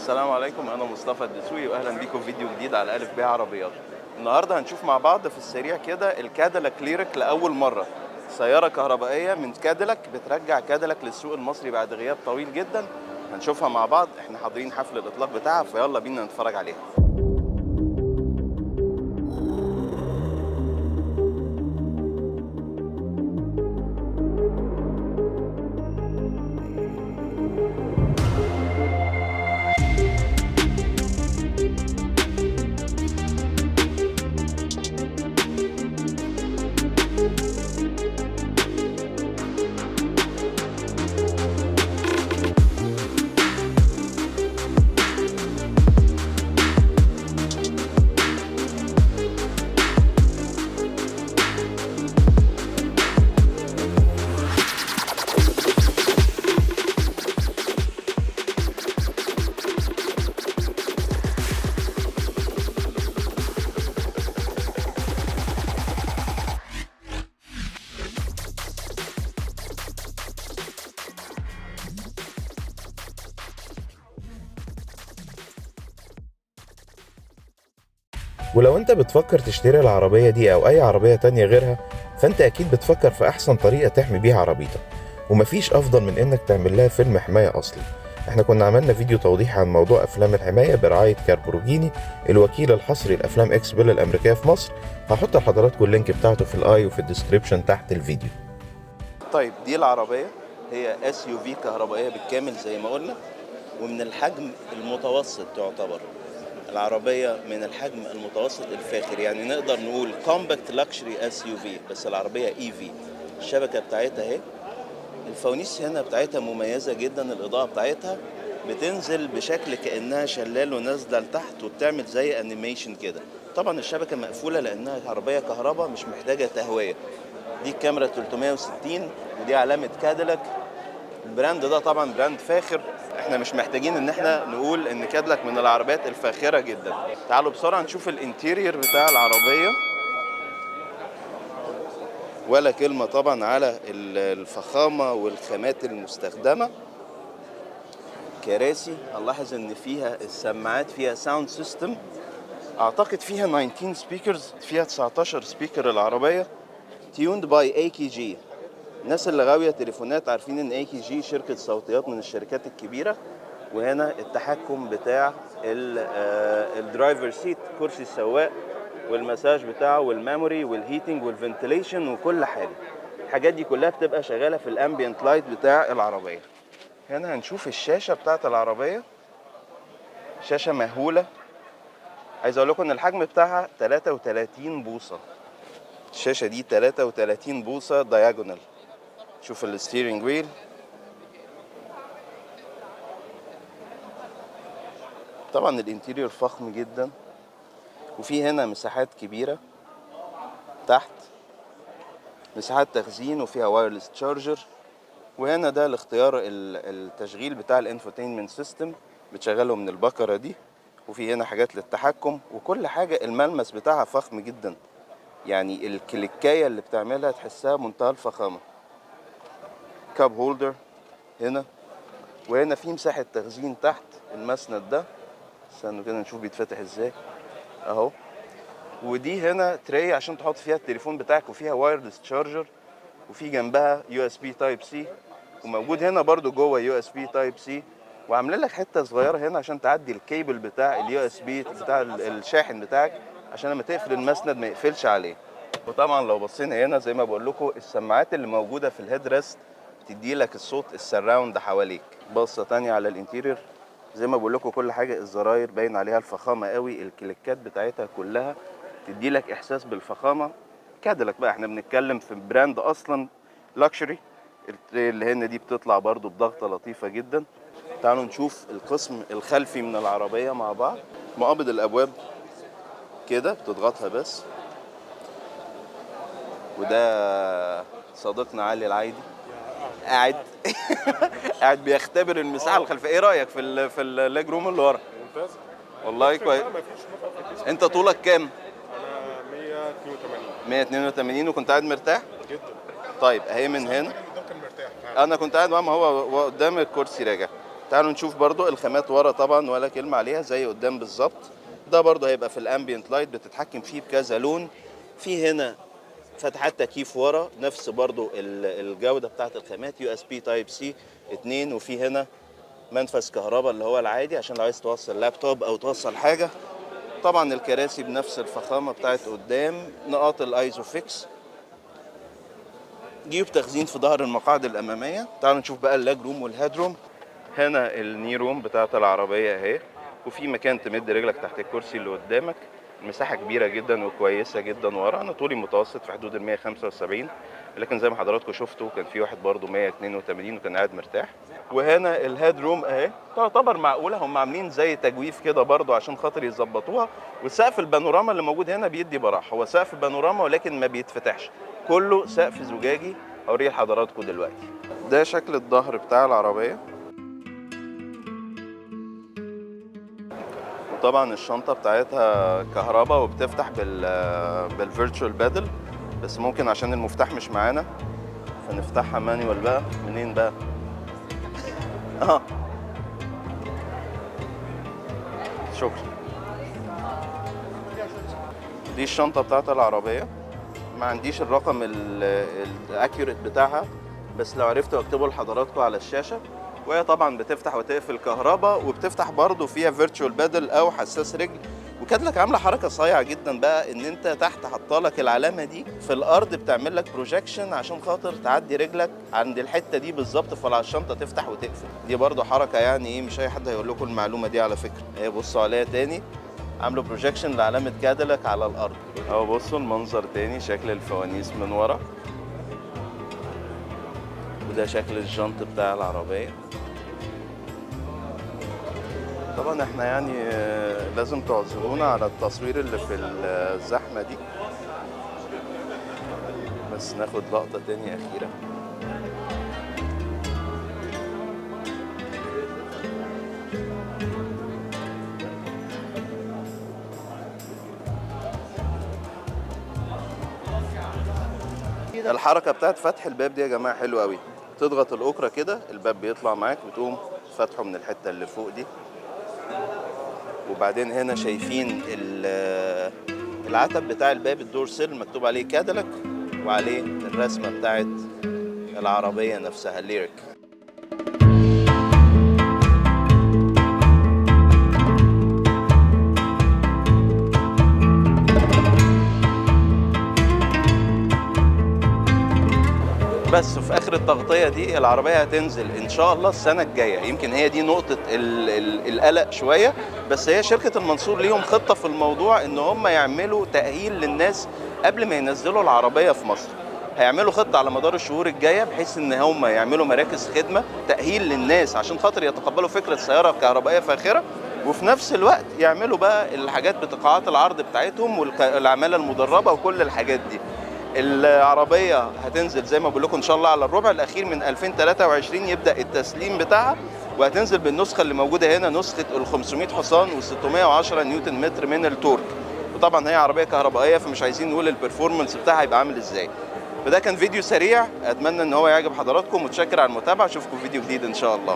السلام عليكم، أنا مصطفى الدسوقي وأهلا بيكم في فيديو جديد على ألف بيع عربيات. النهارده هنشوف مع بعض في السريع كده الكاديلاك ليريك لأول مرة. سيارة كهربائية من كاديلاك بترجع كاديلاك للسوق المصري بعد غياب طويل جدا. هنشوفها مع بعض، احنا حاضرين حفل الإطلاق بتاعها فيلا بينا نتفرج عليها. ولو انت بتفكر تشتري العربية دي او اي عربية تانية غيرها، فانت اكيد بتفكر في احسن طريقة تحمي بيها عربيتك، ومفيش افضل من انك تعمل لها فيلم حماية اصلي. احنا كنا عملنا فيديو توضيح عن موضوع افلام الحماية برعاية كاربروجيني، الوكيل الحصري لافلام اكس بيل الامريكية في مصر. هحط لحضراتكم اللينك بتاعته في الاي وفي الديسكريبشن تحت الفيديو. طيب دي العربية، هي اس يو في كهربائية بالكامل زي ما قلنا، ومن الحجم المتوسط تعتبر. العربية من الحجم المتوسط الفاخر، يعني نقدر نقول كومباكت لاكشري اس يو في، بس العربية اي في. الشبكة بتاعتها اهي، الفوانيس هنا بتاعتها مميزة جدا، الإضاءة بتاعتها بتنزل بشكل كأنها شلال ونازلة لتحت وبتعمل زي انيميشن كده. طبعا الشبكة مقفولة لأنها عربية كهرباء مش محتاجة تهوية. دي الكاميرا 360 ودي علامة كاديلاك. البراند ده طبعا براند فاخر، احنا مش محتاجين ان احنا نقول ان كاديلاك من العربيات الفاخرة جدا. تعالوا بسرعة نشوف الانتيرير بتاع العربية. ولا كلمة طبعا على الفخامة والخامات المستخدمة. كراسي، هنلاحظ ان فيها السماعات فيها ساوند سيستم، اعتقد فيها 19 سبيكرز، فيها 19 سبيكر العربية. تيوند باي اي كي جي. الناس اللي غاوية تليفونات عارفين ان اي كي جي شركة صوتيات من الشركات الكبيرة. وهنا التحكم بتاع الدرايفر سيت، كرسي السواق، والمساج بتاعه والميموري والهيتنج والفنتيليشن وكل حاجة. الحاجات دي كلها بتبقى شغالة في الامبيانت لايت بتاع العربية. هنا هنشوف الشاشة بتاعت العربية، شاشة مهولة. عايز اقول لكم ان الحجم بتاعها 33 بوصة. الشاشة دي 33 بوصة دايجونال. شوف الستيرنج ويل، طبعا الانتيريور فخم جدا. وفي هنا مساحات كبيرة تحت، مساحات تخزين وفيها وايرلس تشارجر. وهنا ده الاختيار التشغيل بتاع الانفوتينمنت سيستم، بتشغله من البكرة دي. وفي هنا حاجات للتحكم وكل حاجة. الملمس بتاعها فخم جدا، يعني الكليكاية اللي بتعملها تحسها منتهى الفخامة. كاب هولدر هنا، وهنا في مساحة تخزين تحت المسند ده. استنوا كده نشوف بيتفتح ازاي اهو. ودي هنا تري عشان تحط فيها التليفون بتاعك، وفيها وايرلس تشارجر، وفي جنبها يو اس بي تايب سي، وموجود هنا برضو جوه يو اس بي تايب سي. وعاملين لك حته صغيره هنا عشان تعدي الكيبل بتاع اليو اس بي بتاع الشاحن بتاعك، عشان لما تقفل المسند ما يقفلش عليه. وطبعا لو بصينا هنا زي ما بقول لكم، السماعات اللي موجوده في الهيد ريست بتدي لك الصوت السراوند حواليك. بصه تانية على الانتيرير، زي ما بقول لكم كل حاجه، الزراير باين عليها الفخامه قوي، الكليكات بتاعتها كلها تدي لك احساس بالفخامه. كاديلاك بقى، احنا بنتكلم في براند اصلا لاكشري. التري اللي هنا دي بتطلع برضو بضغطه لطيفه جدا. تعالوا نشوف القسم الخلفي من العربيه مع بعض. مقابض الابواب كده بتضغطها بس. وده صديقنا علي العايدي قاعد قاعد بيختبر المساحه الخلفيه. ايه رايك في الليج روم اللي ورا؟ ممتاز. والله كويس. ما فيش نقط. انت طولك كام؟ انا 182 182 وكنت قاعد مرتاح؟ جدا. طيب اهي من هنا. الراجل اللي قدام كان مرتاح فعلا. انا كنت قاعد معاه، ما هو قدام الكرسي راجع. تعالوا نشوف برضو الخامات ورا طبعا ولا كلمة عليها، زي قدام بالظبط. ده برضو هيبقى في الامبيانت لايت، بتتحكم فيه بكذا لون. في هنا فتحات تكييف ورا، نفس برضو الجودة بتاعت الخامات. USB Type C 2. وفي هنا منفذ كهرباء اللي هو العادي عشان لو عايز توصل لابتوب او توصل حاجة. طبعا الكراسي بنفس الفخامة بتاعت قدام. نقاط الايزوفيكس. جيوب تخزين في ظهر المقاعد الامامية. تعالوا نشوف بقى اللاج روم والهيد روم. هنا الني روم بتاعت العربية اهي، وفي مكان تمد رجلك تحت الكرسي اللي قدامك. المساحة كبيرة جدا وكويسة جدا ورا. أنا طولي متوسط في حدود 175، لكن زي ما حضراتكم شفتوا كان في واحد برضه 182 وكان قاعد مرتاح. وهنا الهيد روم اهي تعتبر معقولة، هم عاملين زي تجويف كده برضه عشان خاطر يظبطوها. والسقف البانوراما اللي موجود هنا بيدي براح، هو سقف بانوراما ولكن ما بيتفتحش، كله سقف زجاجي. هوريه لحضراتكم دلوقتي. ده شكل الظهر بتاع العربية. طبعا الشنطة بتاعتها كهرباء وبتفتح بالفيرتشوال بادل، بس ممكن عشان المفتاح مش معانا فنفتحها مانيوال بقى. منين بقى؟ شكرا. دي الشنطة بتاعت العربية. ما عنديش الرقم الاكيوريت بتاعها، بس لو عرفت اكتبه لحضراتكم على الشاشة. وهي طبعا بتفتح وتقفل كهرباء، وبتفتح برضو فيها فيرتشوال بادل او حساس رجل. وكادلك عامله حركه صايعه جدا بقى، ان انت تحت حاطالك العلامه دي، في الارض بتعمل لك بروجيكشن عشان خاطر تعدي رجلك عند الحته دي بالظبط، فعلى الشنطه تفتح وتقفل. دي برضو حركه يعني ايه، مش اي حد هيقول لكم المعلومه دي على فكره. اهي بصوا عليها تاني، عامله بروجيكشن لعلامه كادلك على الارض. اهو بصوا المنظر تاني، شكل الفوانيس من ورا، وده شكل الجنط بتاع العربيه. طبعا احنا يعني لازم تعذرونا على التصوير اللي في الزحمة دي، بس ناخد لقطة تانية أخيرة. الحركة بتاعت فتح الباب دي يا جماعة حلوة أوي. تضغط الأكرة كده الباب بيطلع معاك، بتقوم فتحه من الحتة اللي فوق دي. وبعدين هنا شايفين العتب بتاع الباب، الدور سيل مكتوب عليه كادلك، وعليه الرسمة بتاعت العربية نفسها ليريك. بس في اخر التغطيه دي العربيه هتنزل ان شاء الله السنه الجايه. يمكن هي دي نقطه القلق شويه، بس هي شركه المنصور ليهم خطه في الموضوع، ان هم يعملوا تاهيل للناس قبل ما ينزلوا العربيه في مصر. هيعملوا خطه على مدار الشهور الجايه، بحيث ان هم يعملوا مراكز خدمه تاهيل للناس عشان خاطر يتقبلوا فكره سياره كهربائيه فاخره، وفي نفس الوقت يعملوا بقى الحاجات بقاعات العرض بتاعتهم والعماله المدربه وكل الحاجات دي. العربية هتنزل زي ما بقول لكم ان شاء الله على الربع الاخير من 2023 يبدأ التسليم بتاعها، وهتنزل بالنسخة اللي موجودة هنا، نسخة ال 500 حصان و 610 نيوتن متر من التورك. وطبعا هي عربية كهربائية فمش عايزين نقول البرفورمانس بتاعها هيبقى عامل ازاي. فده كان فيديو سريع، اتمنى ان هو يعجب حضراتكم. متشكر على المتابعة، اشوفكم في فيديو جديد ان شاء الله.